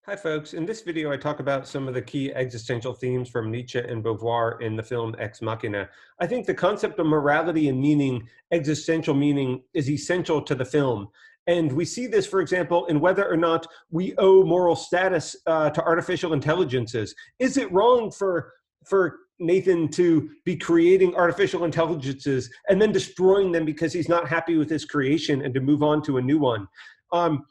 Hi, folks. In this video, I talk about some of the key existential themes from Nietzsche and Beauvoir in the film Ex Machina. I think the concept of morality and meaning, existential meaning, is essential to the film. And we see this, for example, in whether or not we owe moral status to artificial intelligences. Is it wrong for Nathan to be creating artificial intelligences and then destroying them because he's not happy with his creation and to move on to a new one? Um,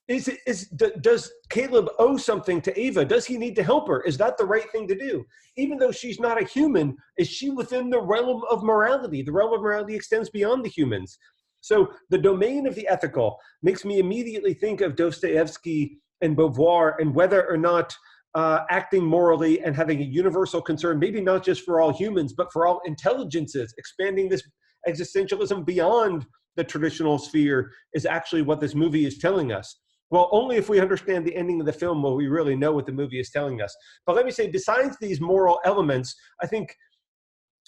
does Caleb owe something to Ava? Does he need to help her? Is that the right thing to do? Even though she's not a human, is she within the realm of morality? The realm of morality extends beyond the humans. So the domain of the ethical makes me immediately think of Dostoevsky and Beauvoir and whether or not acting morally and having a universal concern, maybe not just for all humans, but for all intelligences, expanding this existentialism beyond the traditional sphere is actually what this movie is telling us. Well, only if we understand the ending of the film will we really know what the movie is telling us. But let me say, besides these moral elements, I think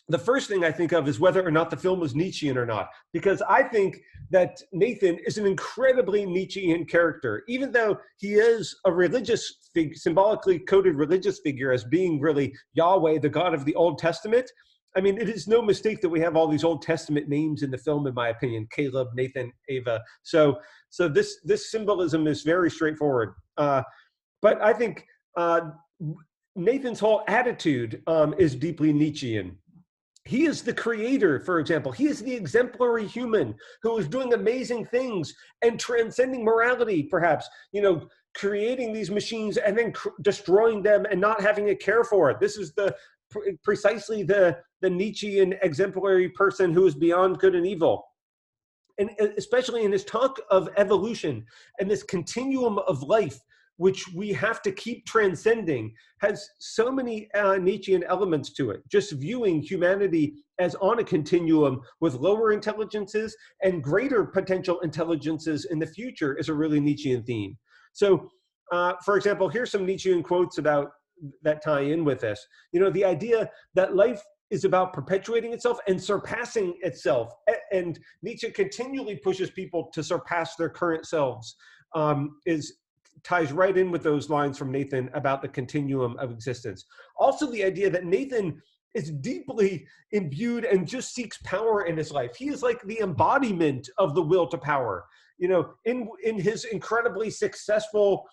the first thing I think of is whether or not the film was Nietzschean or not. Because I think that Nathan is an incredibly Nietzschean character. Even though he is a religious symbolically coded religious figure as being really Yahweh, the God of the Old Testament, I mean, it is no mistake that we have all these Old Testament names in the film, in my opinion: Caleb, Nathan, Ava. So this symbolism is very straightforward. But I think Nathan's whole attitude is deeply Nietzschean. He is the creator, for example. He is the exemplary human who is doing amazing things and transcending morality, perhaps, creating these machines and then destroying them and not having a care for it. This is precisely the Nietzschean exemplary person who is beyond good and evil. And especially in his talk of evolution and this continuum of life, which we have to keep transcending, has so many Nietzschean elements to it. Just viewing humanity as on a continuum with lower intelligences and greater potential intelligences in the future is a really Nietzschean theme. So, for example, here's some Nietzschean quotes about that tie in with this. The idea that life is about perpetuating itself and surpassing itself. And Nietzsche continually pushes people to surpass their current selves, ties right in with those lines from Nathan about the continuum of existence. Also, the idea that Nathan is deeply imbued and just seeks power in his life. He is like the embodiment of the will to power. In his incredibly successful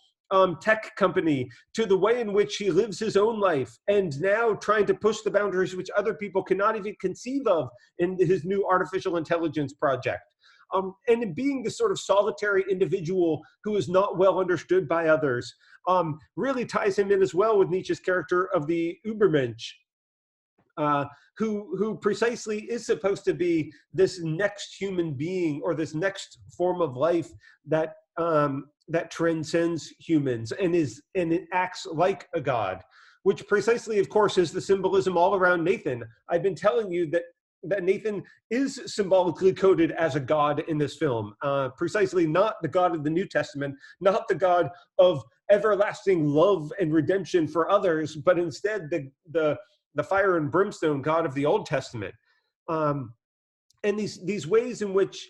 tech company, to the way in which he lives his own life, and now trying to push the boundaries which other people cannot even conceive of in his new artificial intelligence project. And in being the sort of solitary individual who is not well understood by others, really ties him in as well with Nietzsche's character of the Übermensch, who precisely is supposed to be this next human being or this next form of life that transcends humans and it acts like a god, which precisely, of course, is the symbolism all around Nathan. I've been telling you that Nathan is symbolically coded as a god in this film, precisely not the God of the New Testament, not the God of everlasting love and redemption for others, but instead the fire and brimstone God of the Old Testament. And these ways in which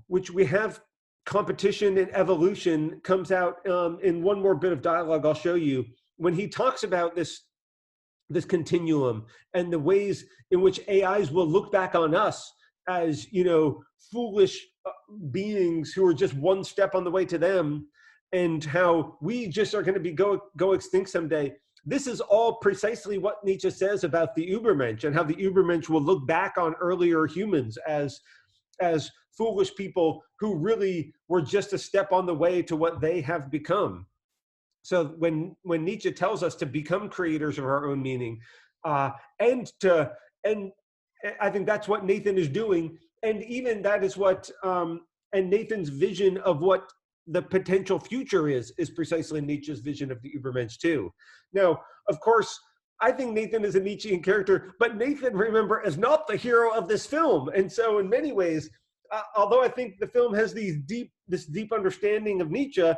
we have competition and evolution comes out in one more bit of dialogue I'll show you, when he talks about this continuum and the ways in which AIs will look back on us as, foolish beings who are just one step on the way to them, and how we just are going to be go extinct someday. This is all precisely what Nietzsche says about the Übermensch, and how the Übermensch will look back on earlier humans as foolish people who really were just a step on the way to what they have become. So when Nietzsche tells us to become creators of our own meaning, and I think that's what Nathan is doing, and even that is what and Nathan's vision of what the potential future is precisely Nietzsche's vision of the Übermensch too. Now, of course, I think Nathan is a Nietzschean character, but Nathan, remember, is not the hero of this film, and so in many ways, although I think the film has this deep understanding of Nietzsche,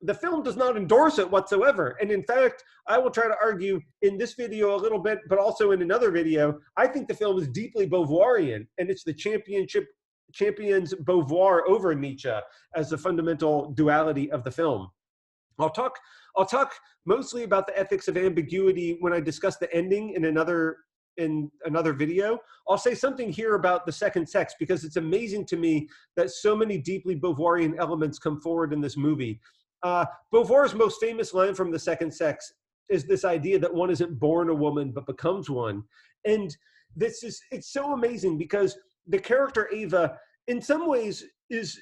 the film does not endorse it whatsoever. And in fact, I will try to argue in this video a little bit, but also in another video, I think the film is deeply Beauvoirian, and it's the champions Beauvoir over Nietzsche as the fundamental duality of the film. I'll talk I'll talk mostly about the ethics of ambiguity when I discuss the ending in another video. I'll say something here about the second sex because it's amazing to me that so many deeply Beauvoirian elements come forward in this movie. Beauvoir's most famous line from the second sex is this idea that one isn't born a woman but becomes one. And it's so amazing because the character Ava in some ways is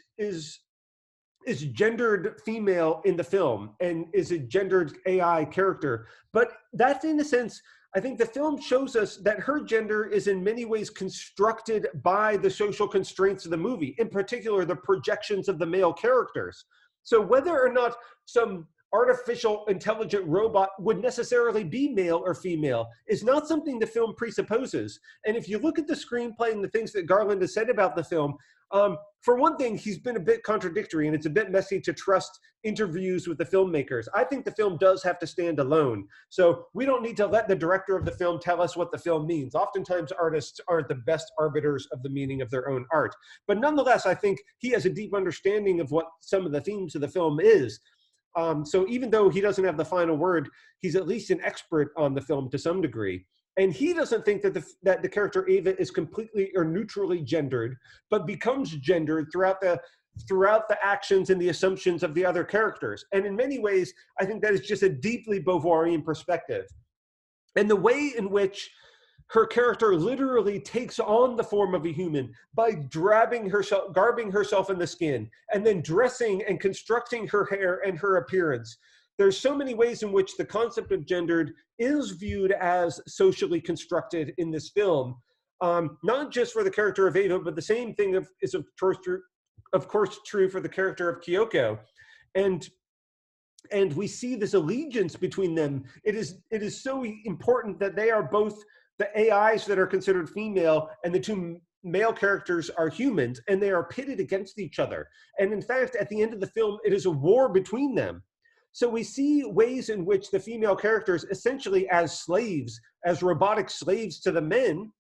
gendered female in the film and is a gendered AI character. But that's in a sense, I think the film shows us that her gender is in many ways constructed by the social constraints of the movie, in particular, the projections of the male characters. So whether or not some artificial intelligent robot would necessarily be male or female is not something the film presupposes. And if you look at the screenplay and the things that Garland has said about the film, for one thing, he's been a bit contradictory, and it's a bit messy to trust interviews with the filmmakers. I think the film does have to stand alone. So we don't need to let the director of the film tell us what the film means. Oftentimes, artists aren't the best arbiters of the meaning of their own art. But nonetheless, I think he has a deep understanding of what some of the themes of the film is. So even though he doesn't have the final word, he's at least an expert on the film to some degree. And he doesn't think that the character Ava is completely or neutrally gendered, but becomes gendered throughout the actions and the assumptions of the other characters. And in many ways, I think that is just a deeply Beauvoirian perspective. And the way in which her character literally takes on the form of a human by garbing herself in the skin, and then dressing and constructing her hair and her appearance. There's so many ways in which the concept of gendered is viewed as socially constructed in this film, not just for the character of Ava, but the same thing is of course true for the character of Kyoko. And we see this allegiance between them. It is so important that they are both the AIs that are considered female, and the two male characters are humans, and they are pitted against each other. And in fact, at the end of the film, it is a war between them. So we see ways in which the female characters, essentially as slaves, as robotic slaves to the men,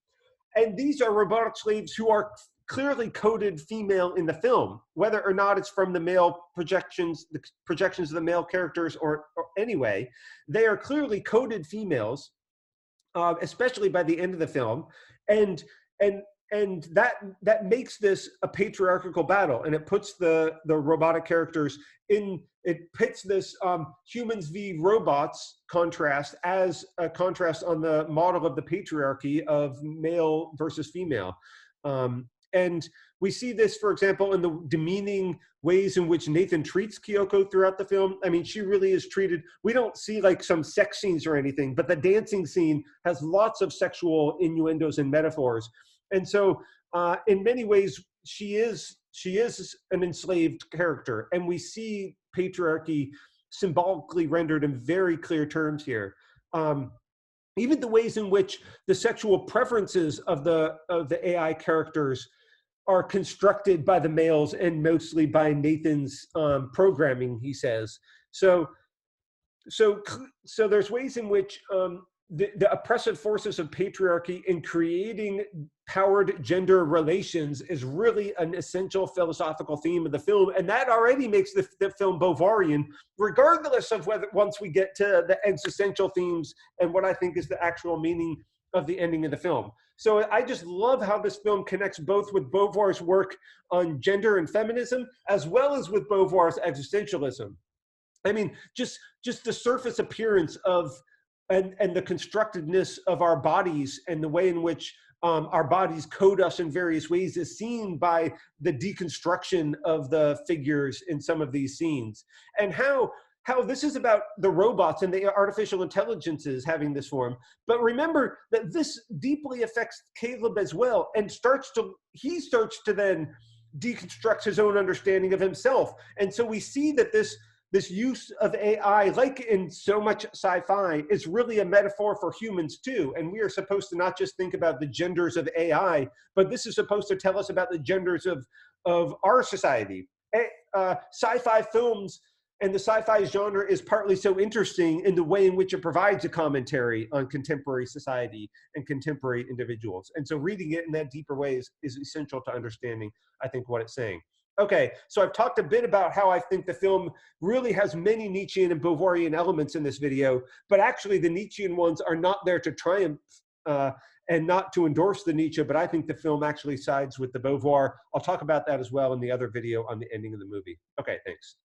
and these are robotic slaves who are clearly coded female in the film, whether or not it's from the male projections, the projections of the male characters, or anyway, they are clearly coded females, especially by the end of the film, and that makes this a patriarchal battle, and it puts the robotic characters in. It pits this humans v robots contrast as a contrast on the model of the patriarchy of male versus female. And we see this, for example, in the demeaning ways in which Nathan treats Kyoko throughout the film. I mean, she really is treated, we don't see like some sex scenes or anything, but the dancing scene has lots of sexual innuendos and metaphors. And so in many ways, she is an enslaved character. And we see patriarchy symbolically rendered in very clear terms here. Even the ways in which the sexual preferences of the AI characters are constructed by the males, and mostly by Nathan's programming, he says. So there's ways in which the oppressive forces of patriarchy in creating powered gender relations is really an essential philosophical theme of the film, and that already makes the film Beauvoirian, regardless of whether once we get to the existential themes and what I think is the actual meaning of the ending of the film. So I just love how this film connects both with Beauvoir's work on gender and feminism, as well as with Beauvoir's existentialism. I mean, just the surface appearance of and the constructedness of our bodies, and the way in which our bodies code us in various ways is seen by the deconstruction of the figures in some of these scenes, and how this is about the robots and the artificial intelligences having this form. But remember that this deeply affects Caleb as well, and he starts to then deconstruct his own understanding of himself. And so we see that this use of AI, like in so much sci-fi, is really a metaphor for humans too. And we are supposed to not just think about the genders of AI, but this is supposed to tell us about the genders of our society. Sci-fi films and the sci-fi genre is partly so interesting in the way in which it provides a commentary on contemporary society and contemporary individuals. And so reading it in that deeper way is essential to understanding, I think, what it's saying. Okay, so I've talked a bit about how I think the film really has many Nietzschean and Beauvoirian elements in this video, but actually the Nietzschean ones are not there to triumph uh, and not to endorse the Nietzsche, but I think the film actually sides with the Beauvoir. I'll talk about that as well in the other video on the ending of the movie. Okay, thanks.